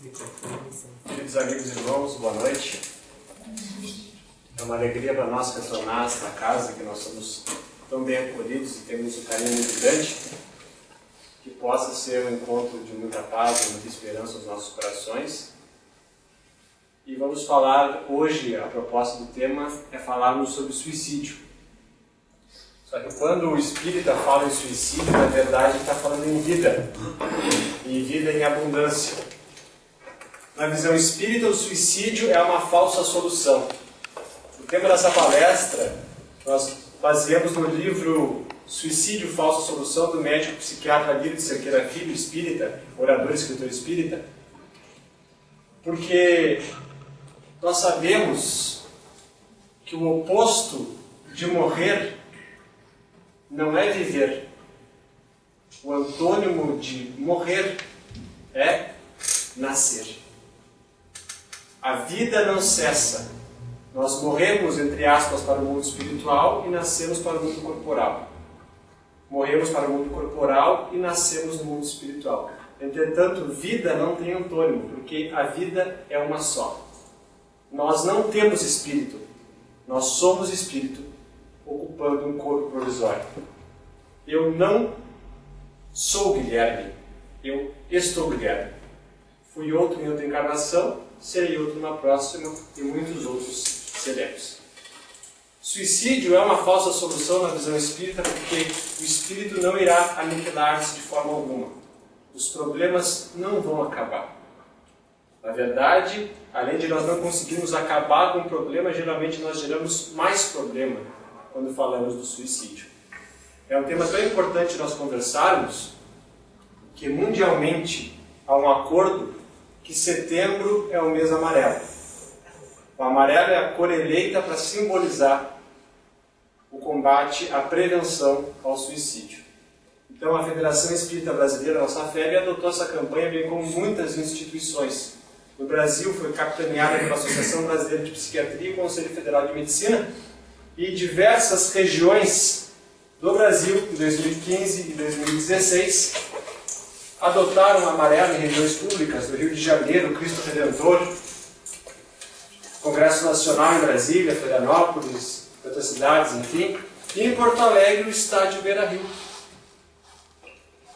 Queridos amigos e irmãos, boa noite. É uma alegria para nós retornar a esta casa, que nós somos tão bem acolhidos e temos um carinho muito grande, que possa ser um encontro de muita paz e muita esperança nos nossos corações. E vamos falar hoje, a proposta do tema é falarmos sobre suicídio. Só que quando o espírita fala em suicídio, na verdade está falando em vida, e vida em abundância. Na visão espírita, o suicídio é uma falsa solução. O tema dessa palestra, nós baseamos no livro Suicídio, Falsa Solução, do médico psiquiatra Lírio de Cerqueira Filho, espírita, orador e escritor espírita, porque nós sabemos que o oposto de morrer não é viver. O antônimo de morrer é nascer. A vida não cessa. Nós morremos, entre aspas, para o mundo espiritual e nascemos para o mundo corporal. Morremos para o mundo corporal e nascemos no mundo espiritual. Entretanto, vida não tem antônimo, porque a vida é uma só. Nós não temos espírito. Nós somos espírito, ocupando um corpo provisório. Eu não sou Guilherme. Eu estou Guilherme. Fui outro em outra encarnação, serei outro na próxima e muitos outros seremos. Suicídio é uma falsa solução na visão espírita porque o espírito não irá aniquilar-se de forma alguma. Os problemas não vão acabar. Na verdade, além de nós não conseguirmos acabar com o problema, geralmente nós geramos mais problema quando falamos do suicídio. É um tema tão importante nós conversarmos que mundialmente há um acordo que setembro é o mês amarelo. O amarelo é a cor eleita para simbolizar o combate, a prevenção ao suicídio. Então a Federação Espírita Brasileira, nossa FEB, adotou essa campanha, bem como muitas instituições. No Brasil foi capitaneada pela Associação Brasileira de Psiquiatria e Conselho Federal de Medicina, e diversas regiões do Brasil, em 2015 e 2016, adotaram o amarelo em regiões públicas, do Rio de Janeiro, Cristo Redentor, Congresso Nacional em Brasília, Florianópolis, outras cidades, enfim, e em Porto Alegre, o estádio Beira-Rio.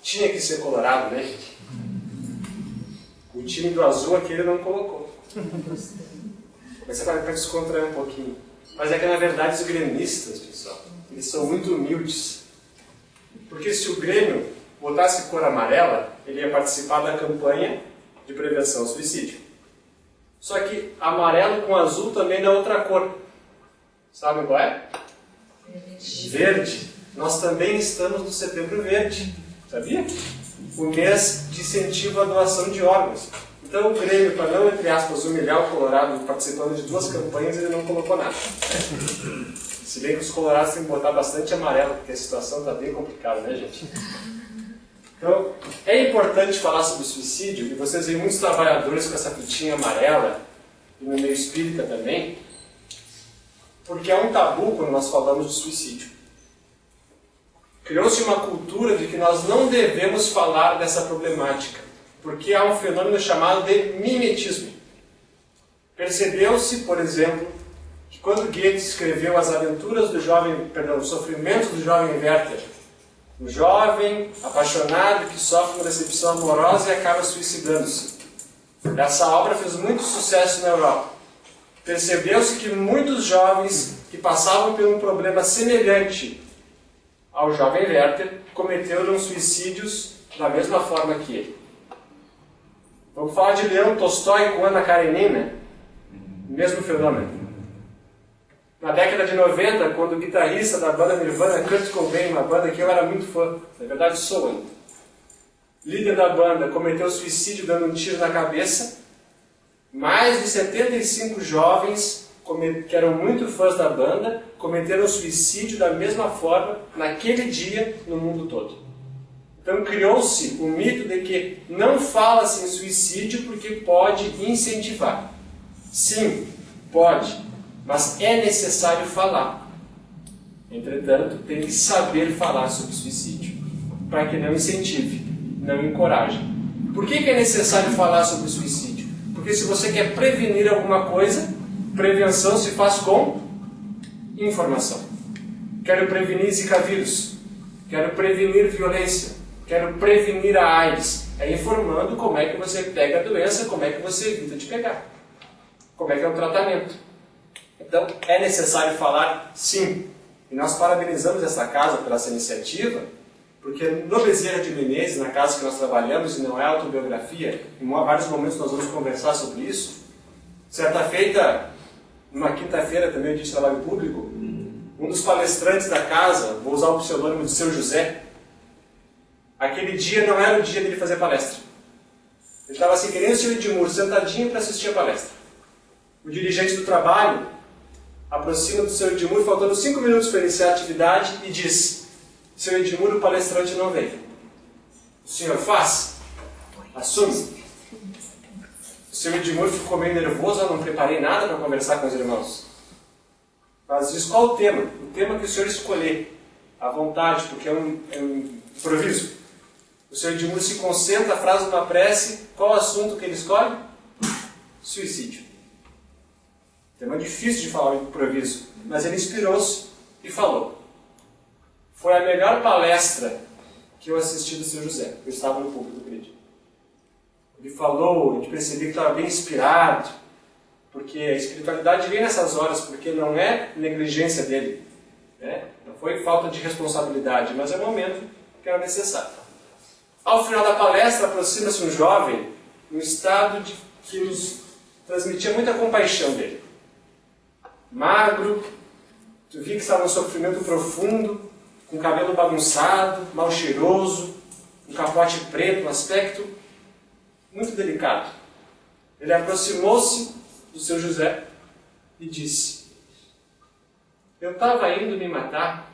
Tinha que ser colorado, né, gente? O time do azul aqui ele não colocou. Comecei para descontrair um pouquinho. Mas é que, na verdade, os gremistas, pessoal, eles são muito humildes. Porque se o Grêmio botasse cor amarela, ele ia participar da campanha de prevenção ao suicídio. Só que amarelo com azul também não é outra cor. Sabe qual é? Verde. Nós também estamos no Setembro Verde. Sabia? O mês de incentivo à doação de órgãos. Então o Grêmio, para não, entre aspas, humilhar o Colorado participando de duas campanhas, ele não colocou nada. Se bem que os colorados têm que botar bastante amarelo, porque a situação está bem complicada, né, gente? Então, é importante falar sobre o suicídio, e vocês veem muitos trabalhadores com essa fitinha amarela, e no meio espírita também, porque é um tabu quando nós falamos de suicídio. Criou-se uma cultura de que nós não devemos falar dessa problemática, porque há um fenômeno chamado de mimetismo. Percebeu-se, por exemplo, que quando Goethe escreveu as aventuras do jovem, os sofrimentos do jovem Werther, um jovem apaixonado que sofre uma decepção amorosa e acaba suicidando-se. Essa obra fez muito sucesso na Europa. Percebeu-se que muitos jovens que passavam por um problema semelhante ao jovem Werther cometeram suicídios da mesma forma que ele. Vamos falar de Leão Tolstói com Ana Karenina, mesmo fenômeno. Na década de 90, quando o guitarrista da banda Nirvana, Kurt Cobain, uma banda que eu era muito fã, na verdade sou ainda, líder da banda, cometeu suicídio dando um tiro na cabeça, mais de 75 jovens que eram muito fãs da banda cometeram suicídio da mesma forma naquele dia no mundo todo. Então criou-se o mito de que não fala-se em suicídio porque pode incentivar. Sim, pode. Mas é necessário falar. Entretanto, tem que saber falar sobre suicídio, para que não incentive, não encoraje. Por que é necessário falar sobre suicídio? Porque se você quer prevenir alguma coisa, prevenção se faz com informação. Quero prevenir Zika vírus, quero prevenir violência, quero prevenir a AIDS. É informando como é que você pega a doença, como é que você evita de pegar. Como é que é o tratamento. Então, é necessário falar sim. E nós parabenizamos essa casa por essa iniciativa, porque no Bezerra de Menezes, na casa que nós trabalhamos, e não é autobiografia, em vários momentos nós vamos conversar sobre isso. Certa feita, numa quinta-feira também, eu disse trabalho público, um dos palestrantes da casa, vou usar o pseudônimo de Seu José, aquele dia não era o dia dele fazer palestra. Ele estava assim, querendo o Sr. Edmur sentadinho para assistir a palestra. O dirigente do trabalho aproxima do Sr. Edmur, faltando 5 minutos para iniciar a atividade, e diz: Sr. Edmur, o palestrante não veio. O senhor faz? Assume. O Sr. Edmur ficou meio nervoso, eu não preparei nada para conversar com os irmãos. Mas diz: qual o tema? O tema que o senhor escolher, à vontade, porque é um improviso. O Sr. Edmur se concentra, faz uma prece. Qual o assunto que ele escolhe? Suicídio. Tema difícil de falar em improviso, mas ele inspirou-se e falou. Foi a melhor palestra que eu assisti do Sr. José. Eu estava no público, acredito. Ele falou, a gente percebeu que estava bem inspirado, porque a espiritualidade vem nessas horas, porque não é negligência dele, né? Não foi falta de responsabilidade, mas é o momento que era necessário. Ao final da palestra, aproxima-se um jovem, num estado que nos transmitia muita compaixão dele. Magro, tu vi que estava num sofrimento profundo, com cabelo bagunçado, mal cheiroso, um capote preto, um aspecto muito delicado. Ele aproximou-se do Sr. José e disse: eu estava indo me matar,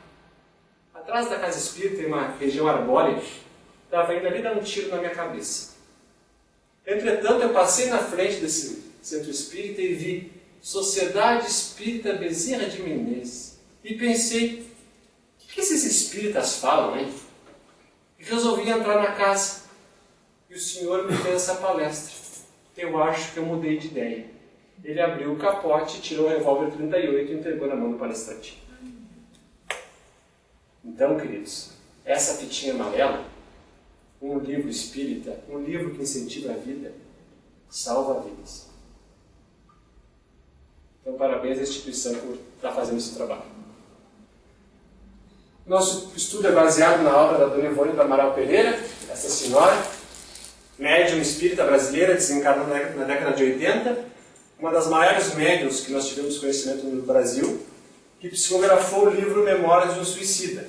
atrás da casa espírita, em uma região arbórea, estava indo ali dar um tiro na minha cabeça. Entretanto, eu passei na frente desse centro espírita e vi Sociedade Espírita Bezerra de Menezes. E pensei, o que esses espíritas falam, hein? E resolvi entrar na casa. E o senhor me fez essa palestra. Eu acho que eu mudei de ideia. Ele abriu o capote, tirou o revólver 38 e entregou na mão do palestrante. Então, queridos, essa fitinha amarela, um livro espírita, um livro que incentiva a vida, salva vidas. Então, parabéns à instituição por estar fazendo esse trabalho. Nosso estudo é baseado na obra da Dona Ivone do Amaral Pereira, essa senhora, médium espírita brasileira, desencarnou na década de 80, uma das maiores médiums que nós tivemos conhecimento no Brasil, que psicografou o livro Memórias de um Suicida.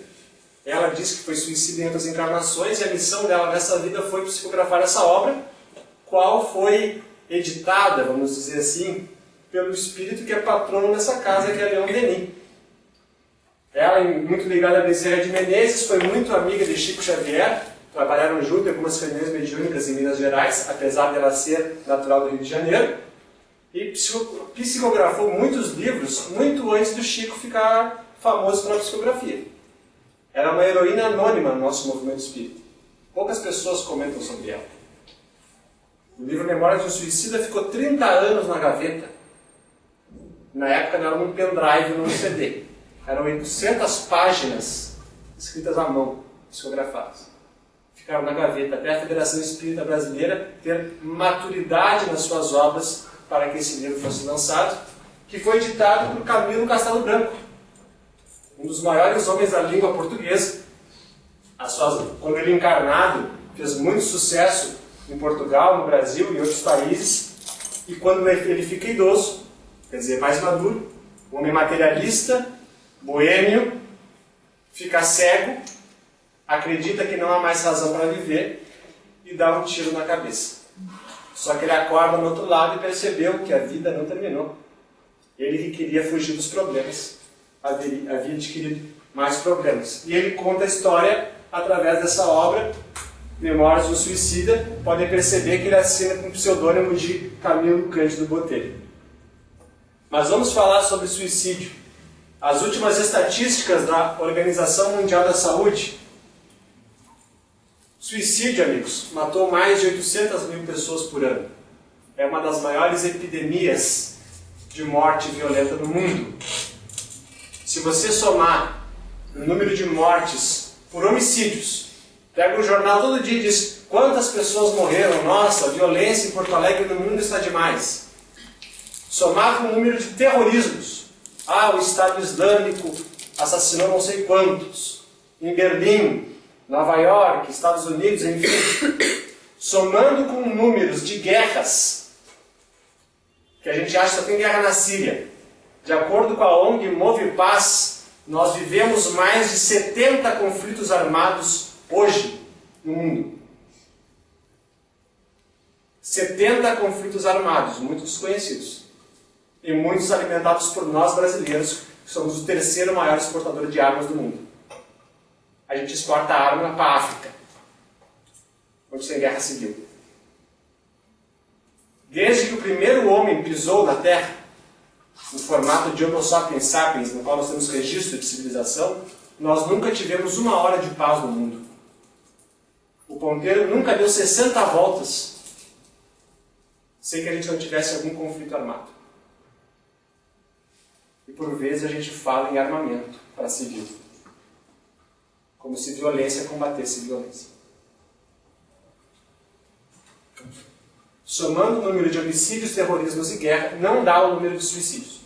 Ela disse que foi suicida em outras encarnações e a missão dela nessa vida foi psicografar essa obra, qual foi editada, vamos dizer assim, pelo espírito que é patrono nessa casa, que é Leon Denis. Ela, muito ligada a Bezerra de Menezes, foi muito amiga de Chico Xavier, trabalharam junto em algumas reuniões mediúnicas em Minas Gerais, apesar dela ser natural do Rio de Janeiro, e psicografou muitos livros muito antes do Chico ficar famoso pela psicografia. Era uma heroína anônima no nosso movimento espírita. Poucas pessoas comentam sobre ela. O livro Memórias de um Suicida ficou 30 anos na gaveta. Na época não era um pendrive, não um CD. Eram 800 páginas escritas à mão, psicografadas. Ficaram na gaveta até a Federação Espírita Brasileira ter maturidade nas suas obras para que esse livro fosse lançado, que foi editado por Camilo Castelo Branco, um dos maiores homens da língua portuguesa. Quando ele encarnado, fez muito sucesso em Portugal, no Brasil e em outros países. E quando ele fica idoso, quer dizer, mais maduro, um homem materialista, boêmio, fica cego, acredita que não há mais razão para viver e dá um tiro na cabeça. Só que ele acorda no outro lado e percebeu que a vida não terminou. Ele que queria fugir dos problemas havia adquirido mais problemas. E ele conta a história através dessa obra, Memórias de um Suicida. Podem perceber que ele assina com o pseudônimo de Camilo Cândido Botelho. Mas vamos falar sobre suicídio. As últimas estatísticas da Organização Mundial da Saúde. Suicídio, amigos, matou mais de 800 mil pessoas por ano. é uma das maiores epidemias de morte violenta no mundo. Se você somar o número de mortes por homicídios, pega o jornal todo dia e diz quantas pessoas morreram, nossa, a violência em Porto Alegre no mundo está demais. Somar com o número de terrorismos, o Estado Islâmico assassinou não sei quantos, em Berlim, Nova York, Estados Unidos, enfim. Somando com números de guerras, que a gente acha que só tem guerra na Síria. De acordo com a ONG Movipaz, nós vivemos mais de 70 conflitos armados hoje no mundo. 70 conflitos armados, muitos desconhecidos. E muitos alimentados por nós brasileiros, que somos o terceiro maior exportador de armas do mundo. A gente exporta arma para a África, onde tem guerra civil. Desde que o primeiro homem pisou na Terra, no formato de Homo sapiens sapiens, no qual nós temos registro de civilização, nós nunca tivemos uma hora de paz no mundo. O ponteiro nunca deu 60 voltas sem que a gente não tivesse algum conflito armado. E por vezes a gente fala em armamento para civil, como se violência combatesse violência. Somando o número de homicídios, terrorismos e guerra, não dá o número de suicídios.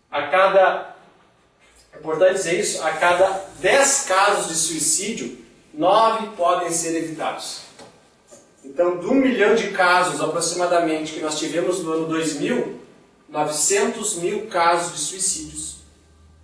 É importante dizer isso, a cada 10 casos de suicídio, 9 podem ser evitados. Então, de 1 milhão de casos aproximadamente que nós tivemos no ano 2000, 900 mil casos de suicídios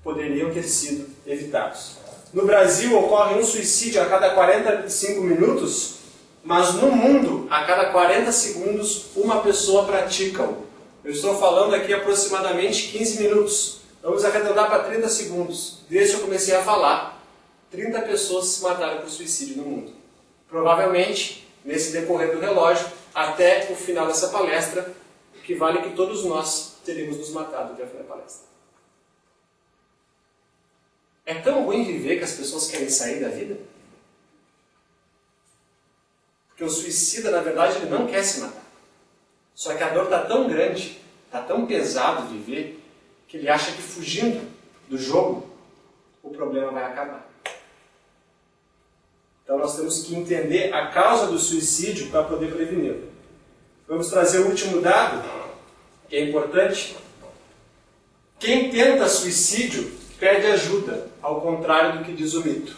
poderiam ter sido evitados. No Brasil, ocorre um suicídio a cada 45 minutos, mas no mundo, a cada 40 segundos, uma pessoa pratica-o. Eu estou falando aqui aproximadamente 15 minutos. Vamos arredondar para 30 segundos. Desde que eu comecei a falar, 30 pessoas se mataram por suicídio no mundo. Provavelmente, nesse decorrer do relógio, até o final dessa palestra, o que vale que todos nós teríamos nos matado até o final da palestra. É tão ruim viver que as pessoas querem sair da vida? Porque o suicida, na verdade, ele não quer se matar. Só que a dor está tão grande, está tão pesado viver, que ele acha que fugindo do jogo, o problema vai acabar. Então nós temos que entender a causa do suicídio para poder preveni-lo. Vamos trazer o último dado, que é importante. Quem tenta suicídio pede ajuda, ao contrário do que diz o mito.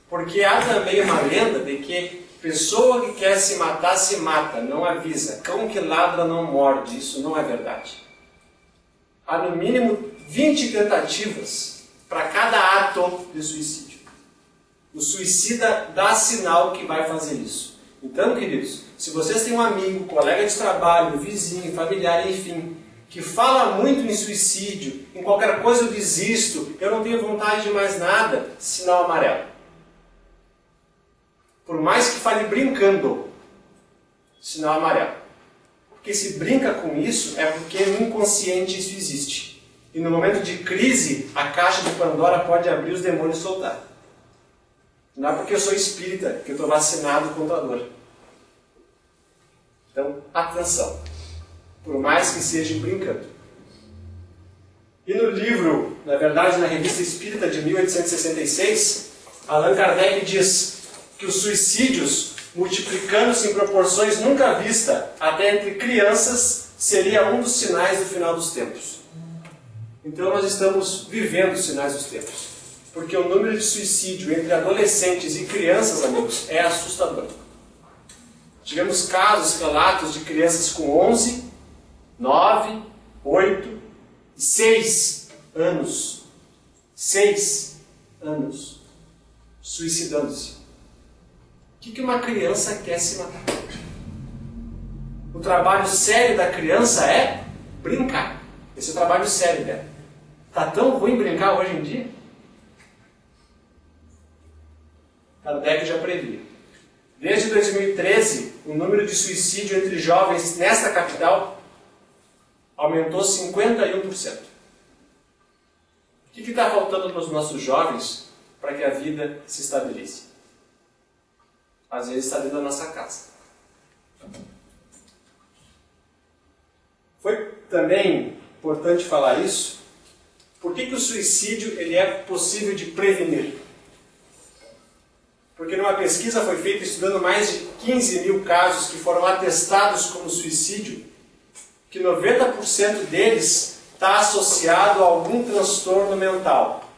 Porque há também uma lenda de que pessoa que quer se mata, não avisa. Cão que ladra não morde. Isso não é verdade. Há no mínimo 20 tentativas para cada ato de suicídio. O suicida dá sinal que vai fazer isso. Então, queridos, se vocês têm um amigo, colega de trabalho, vizinho, familiar, enfim, que fala muito em suicídio, em qualquer coisa eu desisto, eu não tenho vontade de mais nada, sinal amarelo. Por mais que fale brincando, sinal amarelo. Porque se brinca com isso, é porque no inconsciente isso existe. E no momento de crise, a caixa de Pandora pode abrir, os demônios soltar. Não é porque eu sou espírita que eu estou vacinado contra a dor. Então, atenção. Por mais que seja brincando. E no livro, na verdade, na Revista Espírita de 1866, Allan Kardec diz que os suicídios, multiplicando-se em proporções nunca vistas, até entre crianças, seria um dos sinais do final dos tempos. Então nós estamos vivendo os sinais dos tempos. Porque o número de suicídio entre adolescentes e crianças, amigos, é assustador. Tivemos casos, relatos de crianças com 11, 9, 8 e 6 anos. 6 anos. Suicidando-se. O que uma criança quer se matar? O trabalho sério da criança é brincar. Esse é o trabalho sério dela. Está tão ruim brincar hoje em dia? Kardec já previa. Desde 2013, o número de suicídio entre jovens nesta capital aumentou 51%. O que está faltando para os nossos jovens para que a vida se estabeleça? Às vezes está dentro da nossa casa. Foi também importante falar isso. Por que o suicídio ele é possível de prevenir? Porque numa pesquisa foi feita estudando mais de 15 mil casos que foram atestados como suicídio, que 90% deles está associado a algum transtorno mental.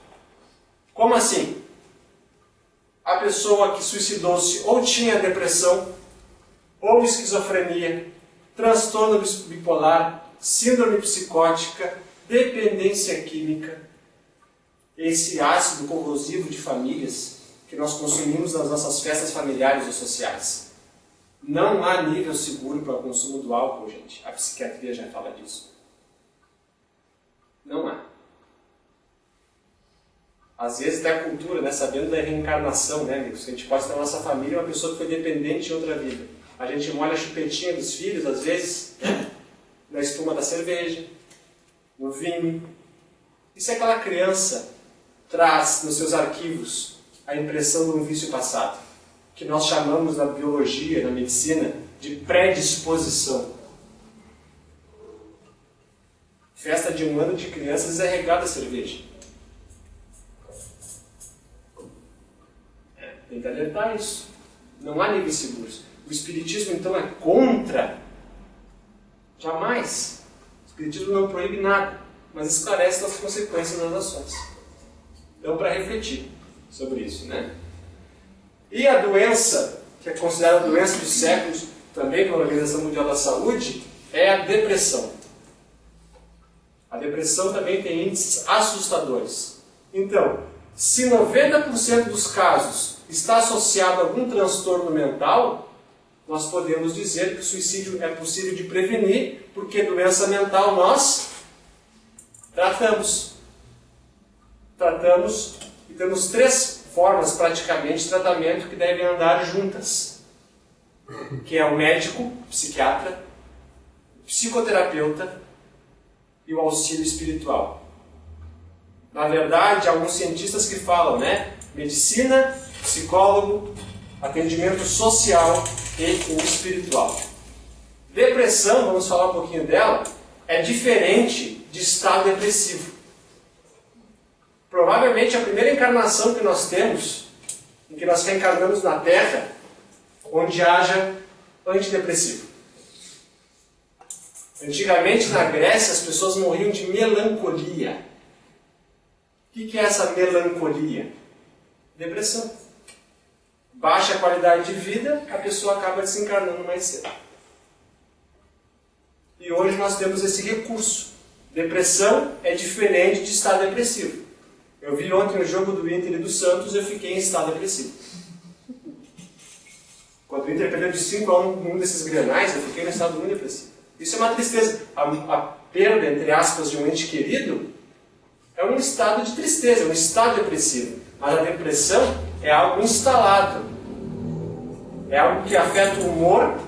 Como assim? A pessoa que suicidou-se ou tinha depressão, ou esquizofrenia, transtorno bipolar, síndrome psicótica, dependência química, esse ácido corrosivo de famílias que nós consumimos nas nossas festas familiares ou sociais. Não há nível seguro para o consumo do álcool, gente. A psiquiatria já fala disso. Não há. Às vezes até a cultura, né, sabendo da reencarnação, né, amigos? A gente pode ter na nossa família uma pessoa que foi dependente em outra vida. A gente molha a chupetinha dos filhos, às vezes, na espuma da cerveja, no vinho. E se aquela criança traz nos seus arquivos a impressão de um vício passado, que nós chamamos na biologia, na medicina, de predisposição. Festa de 1 ano de crianças é regada a cerveja. Tem que alertar isso. Não há níveis seguros. O Espiritismo, então, é contra. Jamais. O Espiritismo não proíbe nada, mas esclarece as consequências das ações. Então, para refletir sobre isso, né? E a doença, que é considerada a doença dos séculos, também pela Organização Mundial da Saúde, é a depressão. A depressão também tem índices assustadores. Então, se 90% dos casos está associado a algum transtorno mental, nós podemos dizer que o suicídio é possível de prevenir, porque doença mental nós tratamos. E temos 3 formas praticamente de tratamento que devem andar juntas, que é o médico, o psiquiatra, o psicoterapeuta e o auxílio espiritual. Na verdade, há alguns cientistas que falam, né? Medicina, psicólogo, atendimento social e o espiritual. Depressão, vamos falar um pouquinho dela, é diferente de estado depressivo. Provavelmente a primeira encarnação que nós temos, em que nós reencarnamos na Terra, onde haja antidepressivo. Antigamente na Grécia as pessoas morriam de melancolia. O que é essa melancolia? Depressão. Baixa qualidade de vida, a pessoa acaba desencarnando mais cedo. E hoje nós temos esse recurso. Depressão é diferente de estado depressivo. Eu vi ontem o jogo do Inter e do Santos e eu fiquei em estado depressivo. Quando o Inter perdeu de 5-1 num desses grenais, eu fiquei em estado muito depressivo. Isso é uma tristeza. A perda, entre aspas, de um ente querido é um estado de tristeza, é um estado depressivo. Mas a depressão é algo instalado. É algo que afeta o humor.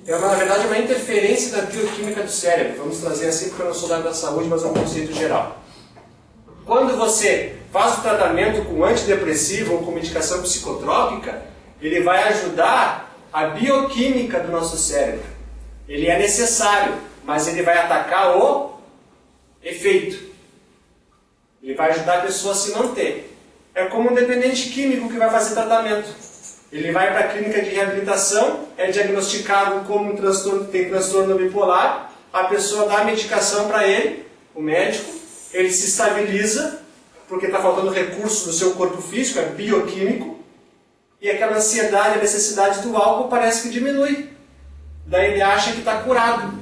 Na verdade, é uma interferência da bioquímica do cérebro. Vamos trazer assim, porque eu não sou da área da saúde, mas é um conceito geral. Quando você faz o tratamento com antidepressivo ou com medicação psicotrópica, ele vai ajudar a bioquímica do nosso cérebro. Ele é necessário, mas ele vai atacar o efeito. Ele vai ajudar a pessoa a se manter. É como um dependente químico que vai fazer tratamento. Ele vai para a clínica de reabilitação, é diagnosticado como um transtorno, tem transtorno bipolar, a pessoa dá a medicação para ele, o médico, ele se estabiliza, porque está faltando recurso no seu corpo físico, é bioquímico, e aquela ansiedade, a necessidade do álcool parece que diminui. Daí ele acha que está curado.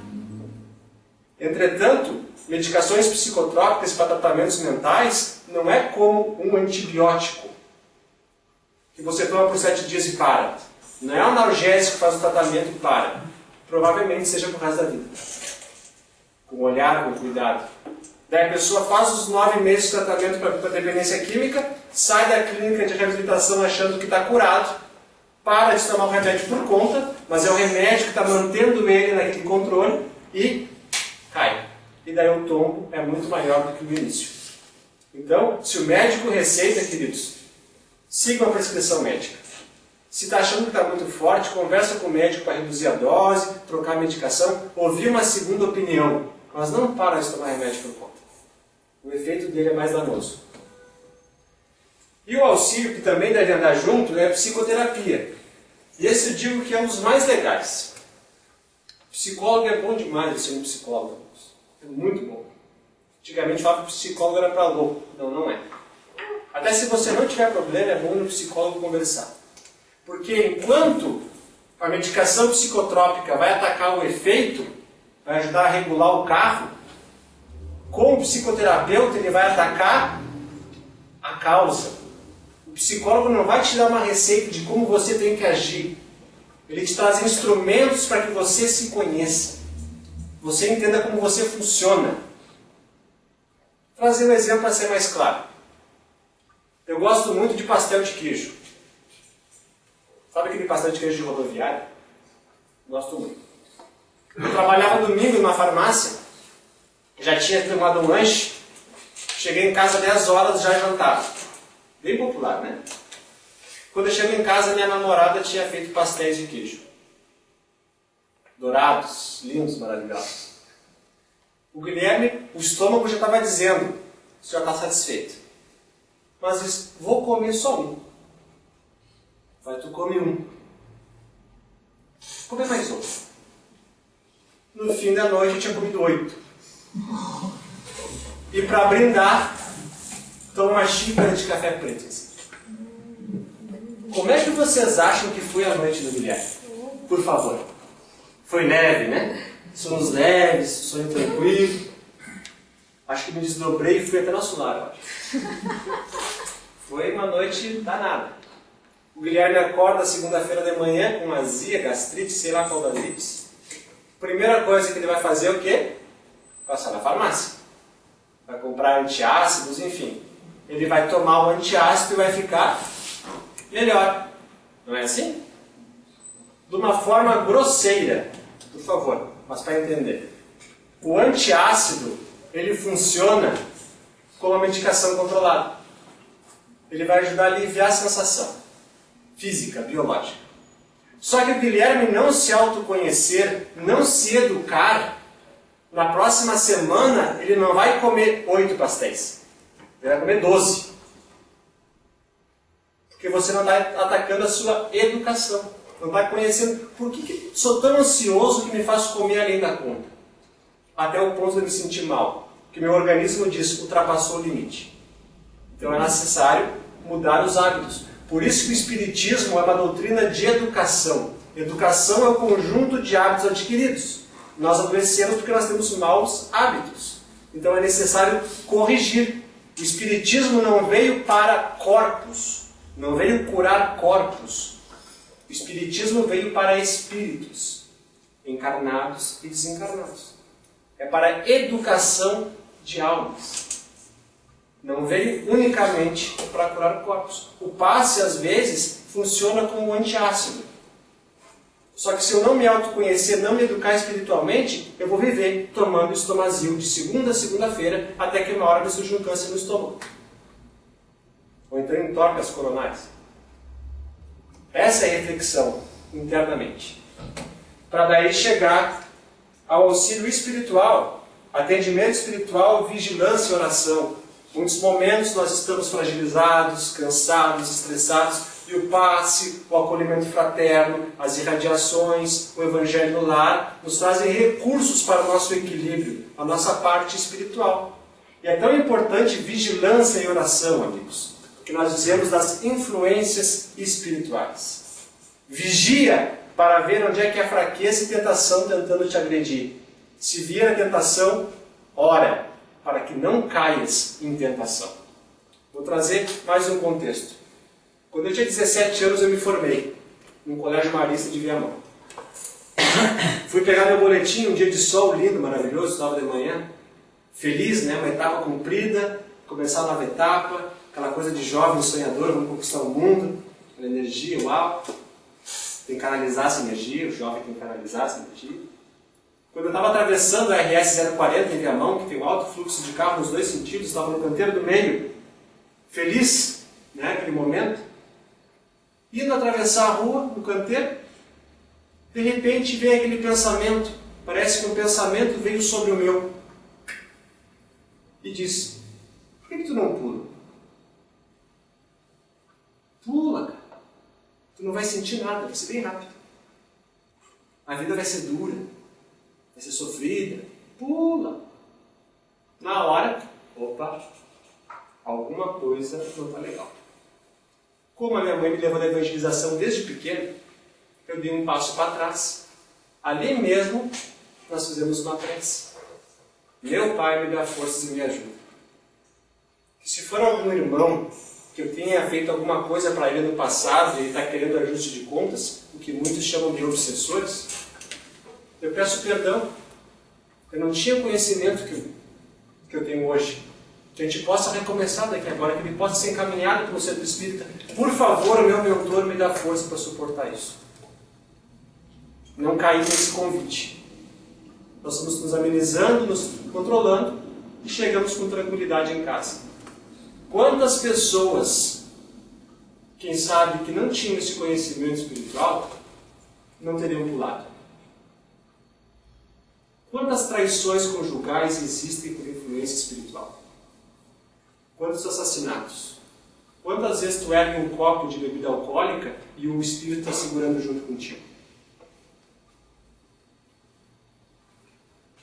Entretanto, medicações psicotrópicas para tratamentos mentais não é como um antibiótico, que você toma por 7 dias e para. Não é um analgésico que faz o tratamento e para. Provavelmente seja por resto da vida. Com olhar, com cuidado. Daí a pessoa faz os 9 meses de tratamento para dependência química, sai da clínica de reabilitação achando que está curado, para de tomar o remédio por conta, mas é o remédio que está mantendo ele naquele controle e cai. E daí o tombo é muito maior do que o início. Então, se o médico receita, queridos, sigam a prescrição médica. Se está achando que está muito forte, conversa com o médico para reduzir a dose, trocar a medicação, ouvir uma segunda opinião. Mas não para de tomar remédio por conta. O efeito dele é mais danoso. E o auxílio, que também deve andar junto, é a psicoterapia. E esse eu digo que é um dos mais legais. Psicólogo é bom demais de ser um psicólogo. É muito bom. Antigamente falava que psicólogo era para louco. Não, não é. Até se você não tiver problema, é bom no psicólogo conversar. Porque enquanto a medicação psicotrópica vai atacar o efeito, vai ajudar a regular o carro, com o psicoterapeuta ele vai atacar a causa. O psicólogo não vai te dar uma receita de como você tem que agir. Ele te traz instrumentos para que você se conheça. Você entenda como você funciona. Vou trazer um exemplo para ser mais claro. Eu gosto muito de pastel de queijo. Sabe aquele pastel de queijo de rodoviária? Gosto muito. Eu trabalhava domingo numa farmácia, já tinha tomado um lanche, cheguei em casa 10 horas já jantava. Bem popular, né? Quando eu chego em casa, minha namorada tinha feito pastéis de queijo. Dourados, lindos, maravilhosos. O Guilherme, o estômago já estava dizendo, você já está satisfeito. Mas disse, vou comer só um. Vai, tu come um. Vou comer mais outro. No fim da noite eu tinha comido 8. E para brindar, tomo uma xícara de café preto. Como é que vocês acham que foi a noite do Guilherme? Por favor. Foi leve, né? Somos leves, sonho tranquilo. Acho que me desdobrei e fui até nosso lar, eu acho. Foi uma noite danada. O Guilherme acorda segunda-feira de manhã com azia, gastrite, sei lá qual das ites. Primeira coisa que ele vai fazer é o quê? Passar na farmácia. Vai comprar antiácidos, enfim. Ele vai tomar o antiácido e vai ficar melhor. Não é assim? De uma forma grosseira, por favor, mas para entender. O antiácido, ele funciona como uma medicação controlada. Ele vai ajudar a aliviar a sensação física, biológica. Só que o Guilherme não se autoconhecer, não se educar, na próxima semana ele não vai comer 8 pastéis. Ele vai comer 12. Porque você não está atacando a sua educação. Não está conhecendo por que sou tão ansioso que me faço comer além da conta. Até o ponto de me sentir mal. Porque meu organismo diz, ultrapassou o limite. Então é necessário mudar os hábitos. Por isso que o Espiritismo é uma doutrina de educação. Educação é o conjunto de hábitos adquiridos. Nós adoecemos porque nós temos maus hábitos. Então é necessário corrigir. O Espiritismo não veio para corpos, não veio curar corpos. O Espiritismo veio para espíritos, encarnados e desencarnados. É para a educação de almas. Não veio unicamente para curar corpos. O passe, às vezes, funciona como um antiácido. Só que se eu não me autoconhecer, não me educar espiritualmente, eu vou viver tomando estomazil de segunda a segunda-feira, até que uma hora me surge um câncer no estômago. Ou então entorpes coronárias. Essa é a reflexão internamente. Para daí chegar ao auxílio espiritual, atendimento espiritual, vigilância e oração. Muitos momentos nós estamos fragilizados, cansados, estressados, e o passe, o acolhimento fraterno, as irradiações, o evangelho no lar, nos trazem recursos para o nosso equilíbrio, a nossa parte espiritual. E é tão importante vigilância e oração, amigos, que nós dizemos das influências espirituais. Vigia para ver onde é que é a fraqueza e tentação tentando te agredir. Se vier a tentação, ora, para que não caias em tentação. Vou trazer mais um contexto. Quando eu tinha 17 anos, eu me formei no Colégio Marista de Viamão. Fui pegar meu boletim, um dia de sol lindo, maravilhoso, 9 de manhã. Feliz, né? Uma etapa cumprida, começar a nova etapa, aquela coisa de jovem sonhador, vamos conquistar o mundo, aquela energia, uau. Tem que canalizar essa energia, o jovem tem que canalizar essa energia. Quando eu estava atravessando a RS 040 em Viamão, que tem um alto fluxo de carro nos dois sentidos, estava no canteiro do meio, feliz, né, naquele momento. indo atravessar a rua, no canteiro, de repente vem aquele pensamento, parece que um pensamento veio sobre o meu, e diz, por que tu não pula? Pula, cara. Tu não vai sentir nada, vai ser bem rápido. A vida vai ser dura, vai ser sofrida. Pula. Na hora, opa, alguma coisa não está legal. Como a minha mãe me levou na evangelização desde pequeno, eu dei um passo para trás. Ali mesmo, nós fizemos uma prece. Meu Pai me dá forças e me ajuda. Que se for algum irmão que eu tenha feito alguma coisa para ele no passado e ele está querendo ajuste de contas, o que muitos chamam de obsessores, eu peço perdão. Eu não tinha o conhecimento que eu tenho hoje. Que a gente possa recomeçar daqui agora, que ele possa ser encaminhado pelo centro espírita. Por favor, meu mentor, me dá força para suportar isso. Não cair nesse convite. Nós estamos nos amenizando, nos controlando e chegamos com tranquilidade em casa. Quantas pessoas, quem sabe, que não tinham esse conhecimento espiritual, não teriam pulado? Quantas traições conjugais existem por influência espiritual? Quantos assassinatos? Quantas vezes tu ergue um copo de bebida alcoólica e o espírito está segurando junto contigo?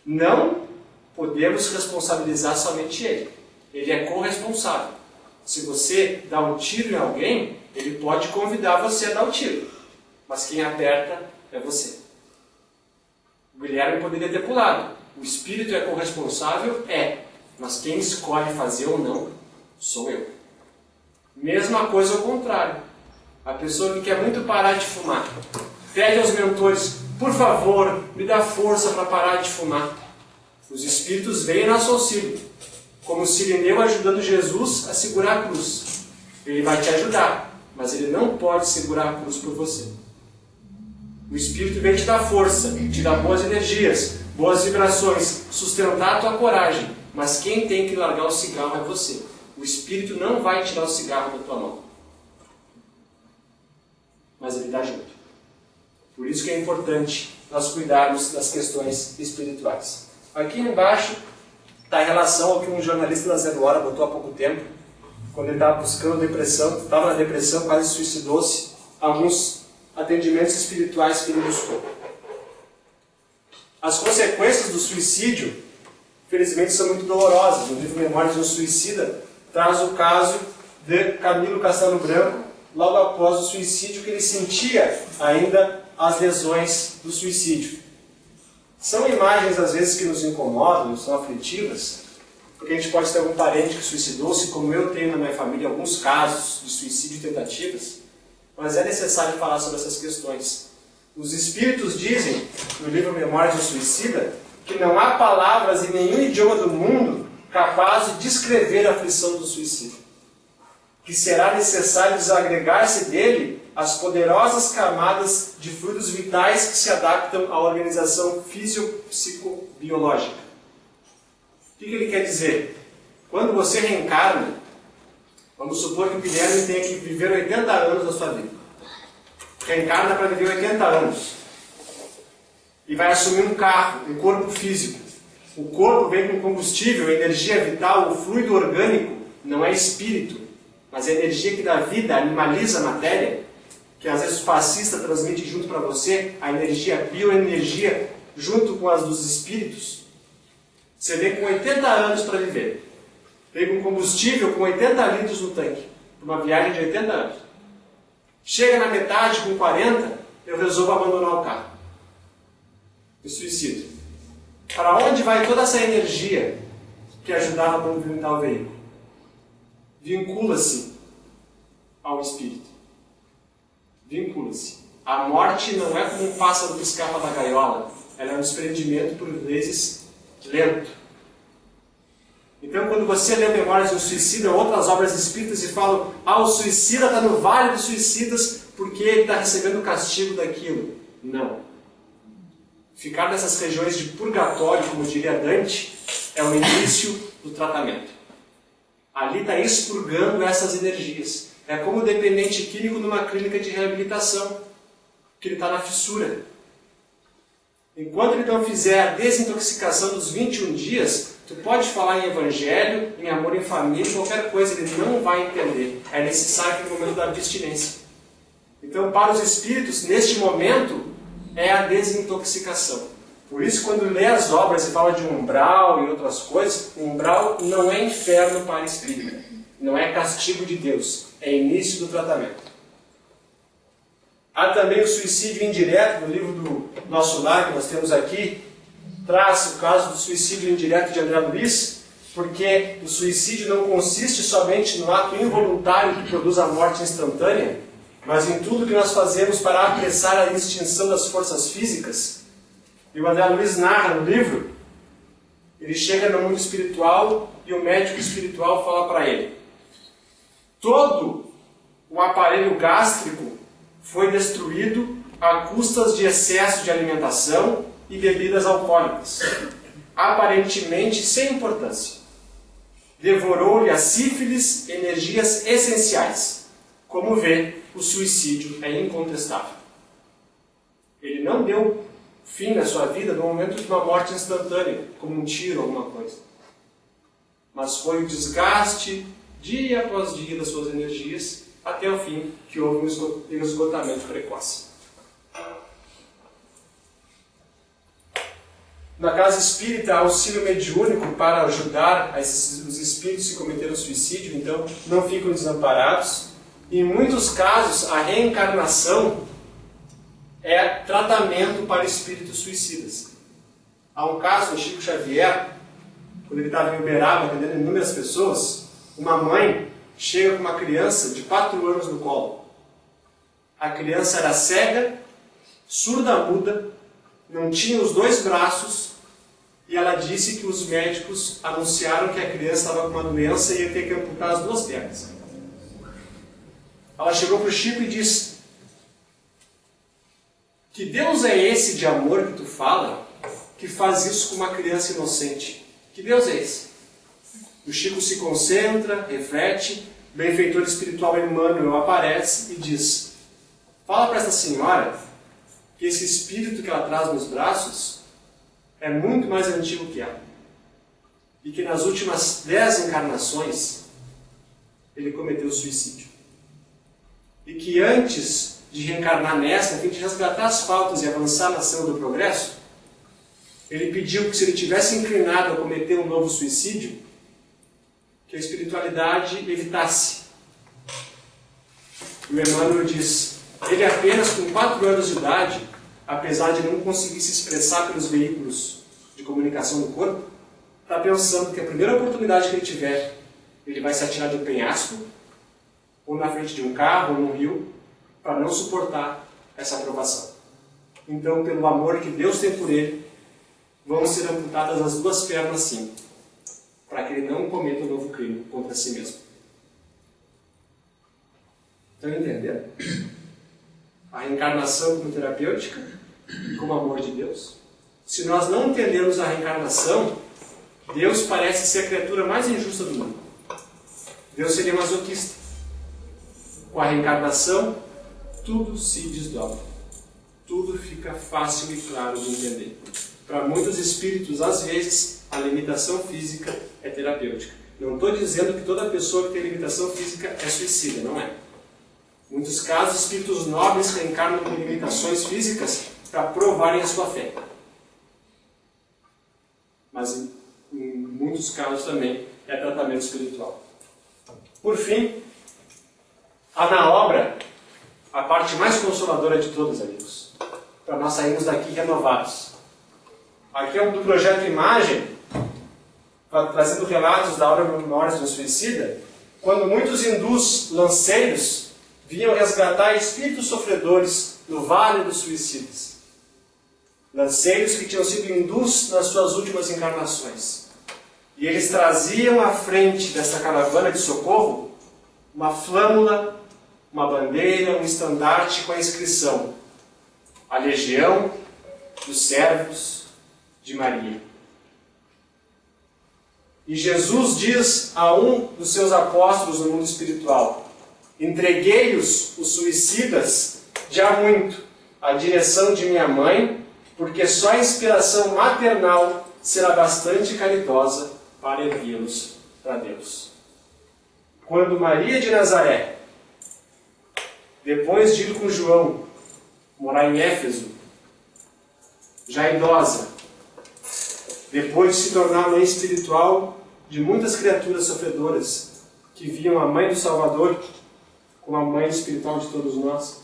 Não podemos responsabilizar somente ele. Ele é corresponsável. Se você dá um tiro em alguém, ele pode convidar você a dar o tiro. Mas quem aperta é você. O Guilherme poderia ter pulado. O espírito é corresponsável? É. Mas quem escolhe fazer ou não, sou eu. Mesma coisa ao contrário. A pessoa que quer muito parar de fumar, pede aos mentores, por favor, me dá força para parar de fumar. Os espíritos vêm em nosso auxílio, como Sirineu ajudando Jesus a segurar a cruz. Ele vai te ajudar, mas ele não pode segurar a cruz por você. O espírito vem te dar força, te dar boas energias, boas vibrações, sustentar a tua coragem, mas quem tem que largar o cigarro é você. O espírito não vai tirar o cigarro da tua mão, mas ele está junto. Por isso que é importante nós cuidarmos das questões espirituais. Aqui embaixo está em relação ao que um jornalista da Zero Hora botou há pouco tempo, quando ele estava buscando depressão, estava na depressão, quase suicidou-se, alguns atendimentos espirituais que ele buscou. As consequências do suicídio, infelizmente, são muito dolorosas. No livro Memórias de um Suicida, traz o caso de Camilo Castelo Branco, logo após o suicídio, que ele sentia ainda as lesões do suicídio. São imagens, às vezes, que nos incomodam, são aflitivas, porque a gente pode ter algum parente que suicidou-se, como eu tenho na minha família alguns casos de suicídio e tentativas, mas é necessário falar sobre essas questões. Os espíritos dizem, no livro Memórias do Suicida, que não há palavras em nenhum idioma do mundo capaz de descrever a aflição do suicídio. Que será necessário desagregar-se dele as poderosas camadas de fluidos vitais que se adaptam à organização fisiopsicobiológica. O que ele quer dizer? Quando você reencarna, vamos supor que o Guilherme tenha que viver 80 anos da sua vida. Reencarna para viver 80 anos. E vai assumir um carro, um corpo físico. O corpo vem com combustível, energia vital, o fluido orgânico não é espírito, mas é energia que dá vida, animaliza a matéria, que às vezes o fascista transmite junto para você, a energia, a bioenergia, junto com as dos espíritos. Você vem com 80 anos para viver. Vem com combustível com 80 litros no tanque, para uma viagem de 80 anos. Chega na metade, com 40, eu resolvo abandonar o carro. Me suicido. Para onde vai toda essa energia que ajudava a movimentar o veículo? Vincula-se ao espírito. Vincula-se. A morte não é como um pássaro que escapa da gaiola. Ela é um desprendimento, por vezes, lento. Então, quando você lê Memórias de um Suicida ou outras obras espíritas e falam, o suicida está no vale dos suicidas porque ele está recebendo o castigo daquilo. Não. Ficar nessas regiões de purgatório, como diria Dante, é o início do tratamento. Ali está expurgando essas energias. É como dependente químico numa clínica de reabilitação, que ele está na fissura. Enquanto ele não fizer a desintoxicação dos 21 dias, tu pode falar em evangelho, em amor em família, qualquer coisa, ele não vai entender. É necessário aquele momento da abstinência. Então, para os espíritos, neste momento, é a desintoxicação. Por isso, quando lê as obras e fala de umbral e outras coisas, umbral não é inferno para espírito, não é castigo de Deus, é início do tratamento. Há também o suicídio indireto, no livro do Nosso Lar, que nós temos aqui, traz o caso do suicídio indireto de André Luiz, porque o suicídio não consiste somente no ato involuntário que produz a morte instantânea, mas em tudo que nós fazemos para apressar a extinção das forças físicas. E o André Luiz narra no livro, ele chega no mundo espiritual e o médico espiritual fala para ele: todo o aparelho gástrico foi destruído a custas de excesso de alimentação e bebidas alcoólicas, aparentemente sem importância. Devorou-lhe a sífilis energias essenciais. Como vê, o suicídio é incontestável. Ele não deu fim na sua vida no momento de uma morte instantânea, como um tiro ou alguma coisa. Mas foi o desgaste, dia após dia, das suas energias, até o fim, que houve um esgotamento precoce. Na casa espírita, há auxílio mediúnico para ajudar os espíritos que cometeram suicídio, então não ficam desamparados. Em muitos casos, a reencarnação é tratamento para espíritos suicidas. Há um caso, o Chico Xavier, quando ele estava em Uberaba atendendo inúmeras pessoas, uma mãe chega com uma criança de 4 anos no colo. A criança era cega, surda-muda, não tinha os 2 braços, e ela disse que os médicos anunciaram que a criança estava com uma doença e ia ter que amputar as 2 pernas. Ela chegou para o Chico e disse: que Deus é esse de amor que tu fala, que faz isso com uma criança inocente? Que Deus é esse? O Chico se concentra, reflete, o benfeitor espiritual Emmanuel aparece e diz: fala para essa senhora que esse espírito que ela traz nos braços é muito mais antigo que ela. E que nas últimas 10 encarnações ele cometeu suicídio. E que antes de reencarnar nessa, a fim de resgatar as faltas e avançar na ação do progresso, ele pediu que, se ele tivesse inclinado a cometer um novo suicídio, que a espiritualidade evitasse. E o Emmanuel diz: ele apenas com 4 anos de idade, apesar de não conseguir se expressar pelos veículos de comunicação do corpo, está pensando que a primeira oportunidade que ele tiver, ele vai se atirar de um penhasco, ou na frente de um carro, ou num rio, para não suportar essa aprovação. Então, pelo amor que Deus tem por ele, vão ser amputadas as 2 pernas sim, para que ele não cometa um novo crime contra si mesmo. Estão entendendo? A reencarnação como terapêutica e como amor de Deus. Se nós não entendermos a reencarnação, Deus parece ser a criatura mais injusta do mundo. Deus seria masoquista. Com a reencarnação, tudo se desdobra. Tudo fica fácil e claro de entender. Para muitos espíritos, às vezes, a limitação física é terapêutica. Não estou dizendo que toda pessoa que tem limitação física é suicida, não é. Em muitos casos, espíritos nobres reencarnam com limitações físicas para provarem a sua fé. Mas em muitos casos também é tratamento espiritual. Por fim, há na obra a parte mais consoladora de todas, amigos, para nós sairmos daqui renovados. Aqui é do projeto Imagem, trazendo relatos da obra Memórias de um Suicida, quando muitos hindus lanceiros vinham resgatar espíritos sofredores no Vale dos Suicidas. Lanceiros que tinham sido hindus nas suas últimas encarnações. E eles traziam à frente dessa caravana de socorro uma flâmula, uma bandeira, um estandarte com a inscrição: a Legião dos Servos de Maria. E Jesus diz a um dos seus apóstolos no mundo espiritual: Entreguei-os, os suicidas, já muito, à direção de minha mãe, porque só a inspiração maternal será bastante caridosa para erguê-los para Deus. Quando Maria de Nazaré, depois de ir com João, morar em Éfeso, já idosa, depois de se tornar mãe espiritual de muitas criaturas sofredoras, que viam a mãe do Salvador como a mãe espiritual de todos nós,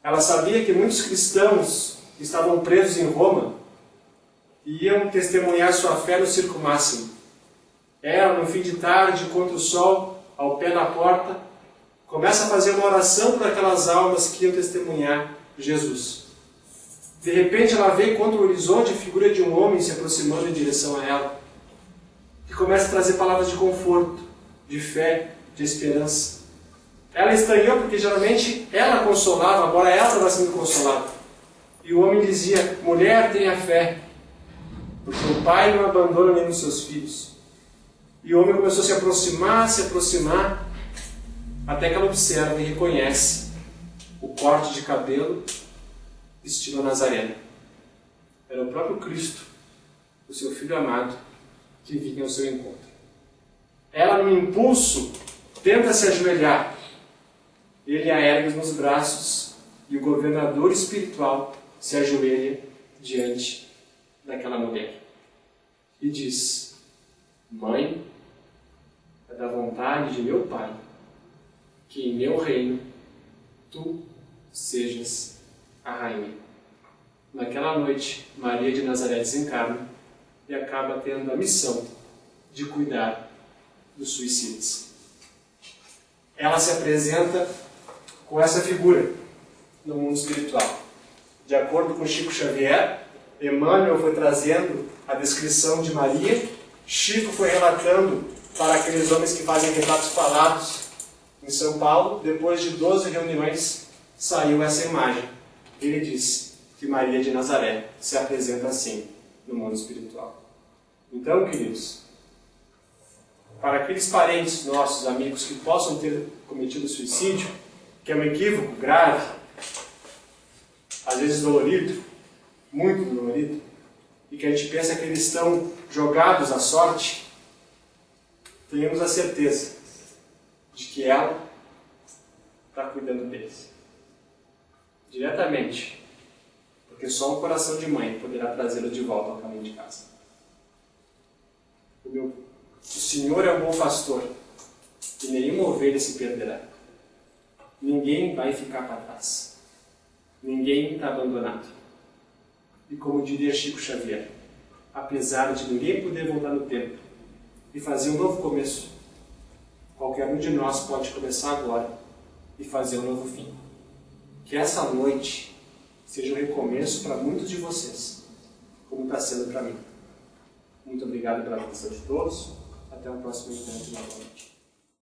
ela sabia que muitos cristãos que estavam presos em Roma iam testemunhar sua fé no circo máximo. Ela, no fim de tarde, contra o sol, ao pé da porta, começa a fazer uma oração por aquelas almas que iam testemunhar Jesus. De repente ela vê contra o horizonte a figura de um homem se aproximando em direção a ela, que começa a trazer palavras de conforto, de fé, de esperança. Ela estranhou porque geralmente ela consolava, agora ela estava sendo consolada. E o homem dizia: mulher, tenha fé, porque o pai não abandona nem os seus filhos. E o homem começou a se aproximar, até que ela observa e reconhece o corte de cabelo estilo nazareno. Era o próprio Cristo, o seu Filho amado, que vinha ao seu encontro. Ela, no impulso, tenta se ajoelhar. Ele a ergue nos braços e o governador espiritual se ajoelha diante daquela mulher e diz: mãe, é da vontade de meu Pai que em meu reino tu sejas a rainha. Naquela noite, Maria de Nazaré desencarna e acaba tendo a missão de cuidar dos suicidas. Ela se apresenta com essa figura no mundo espiritual. De acordo com Chico Xavier, Emmanuel foi trazendo a descrição de Maria, Chico foi relatando para aqueles homens que fazem retratos falados em São Paulo. Depois de 12 reuniões, saiu essa imagem. Ele diz que Maria de Nazaré se apresenta assim no mundo espiritual. Então, queridos, para aqueles parentes nossos, amigos, que possam ter cometido suicídio, que é um equívoco grave, às vezes dolorido, muito dolorido, e que a gente pensa que eles estão jogados à sorte, tenhamos a certeza de que ela está cuidando deles. Diretamente, porque só um coração de mãe poderá trazê-lo de volta ao caminho de casa. O Senhor é um bom pastor, e nenhuma ovelha se perderá. Ninguém vai ficar para trás. Ninguém está abandonado. E como diria Chico Xavier, apesar de ninguém poder voltar no tempo e fazer um novo começo, qualquer um de nós pode começar agora e fazer um novo fim. Que essa noite seja um recomeço para muitos de vocês, como está sendo para mim. Muito obrigado pela atenção de todos. Até o próximo encontro novamente.